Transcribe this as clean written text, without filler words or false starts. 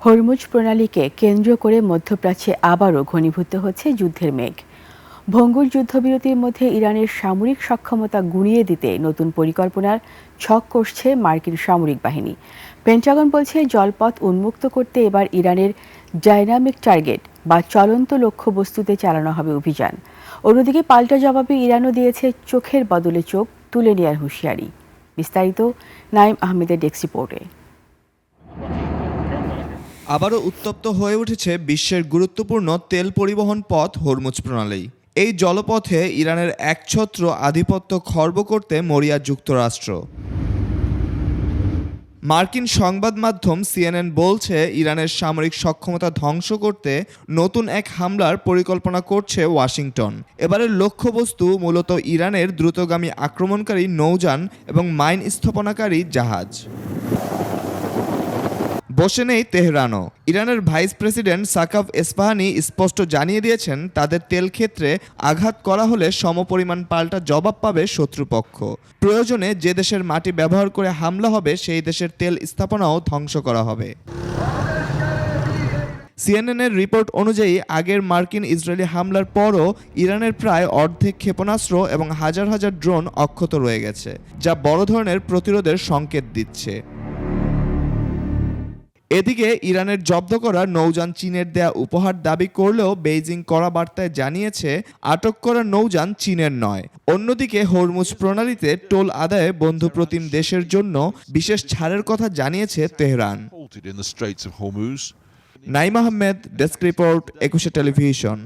Hormuz প্রণালীকে কেন্দ্র করে মধ্যপ্রাচ্যে আবারও ঘনীভূত হচ্ছে যুদ্ধের মেঘ। ভঙ্গুর যুদ্ধবিরতির মধ্যে ইরানের সামরিক সক্ষমতা গুঁড়িয়ে দিতে নতুন পরিকল্পনার ছক কষছে মার্কিন সামরিক বাহিনী। পেন্টাগন বলছে জলপথ উন্মুক্ত করতে এবার ইরানের ডাইনামিক টার্গেট বা চলন্ত লক্ষ্যবস্তুতে চালানো হবে অভিযান। অন্যদিকে পাল্টা জবাবে ইরানও দিয়েছে চোখের বদলে চোখ তুলে নেওয়ার হুঁশিয়ারি। বিস্তারিত নাইম আহমেদের ডেস্ক রিপোর্টে। আবারও উত্তপ্ত হয়ে উঠেছে বিশ্বের গুরুত্বপূর্ণ তেল পরিবহন পথ হরমুজ প্রণালী। এই জলপথে ইরানের একছত্র আধিপত্য খর্ব করতে মরিয়া যুক্তরাষ্ট্র। মার্কিন সংবাদ মাধ্যম সিএনএন বলছে ইরানের সামরিক সক্ষমতা ধ্বংস করতে নতুন এক হামলার পরিকল্পনা করছে ওয়াশিংটন। এবারের লক্ষ্যবস্তু মূলত ইরানের দ্রুতগামী আক্রমণকারী নৌযান এবং মাইন স্থাপনাকারী জাহাজ। বসে নেই তেহরানও। ইরানের ভাইস প্রেসিডেন্ট সাকাভ এসফাহানি স্পষ্ট জানিয়ে দিয়েছেন তাদের তেল ক্ষেত্রে আঘাত করা হলে সমপরিমাণ পাল্টা জবাব পাবে শত্রুপক্ষ। প্রয়োজনে যে দেশের মাটি ব্যবহার করে হামলা হবে সেই দেশের তেল স্থাপনাও ধ্বংস করা হবে। সিএনএনের রিপোর্ট অনুযায়ী আগের মার্কিন ইসরায়েলি হামলার পরও ইরানের প্রায় অর্ধেক ক্ষেপণাস্ত্র এবং হাজার হাজার ড্রোন অক্ষত রয়ে গেছে, যা বড় ধরনের প্রতিরোধের সংকেত দিচ্ছে। এদিকে ইরানের জব্দ করা নৌযান চীনের দেয়া উপহার দাবি করলেও বেইজিং কড়া বার্তায় জানিয়েছে আটক করা নৌযান চীনের নয়। অন্যদিকে হরমুজ প্রণালীতে টোল আদায়ে বন্ধুপ্রতিম দেশের জন্য বিশেষ ছাড়ের কথা জানিয়েছে Tehran. Naim Ahmed, desk report, 21 television.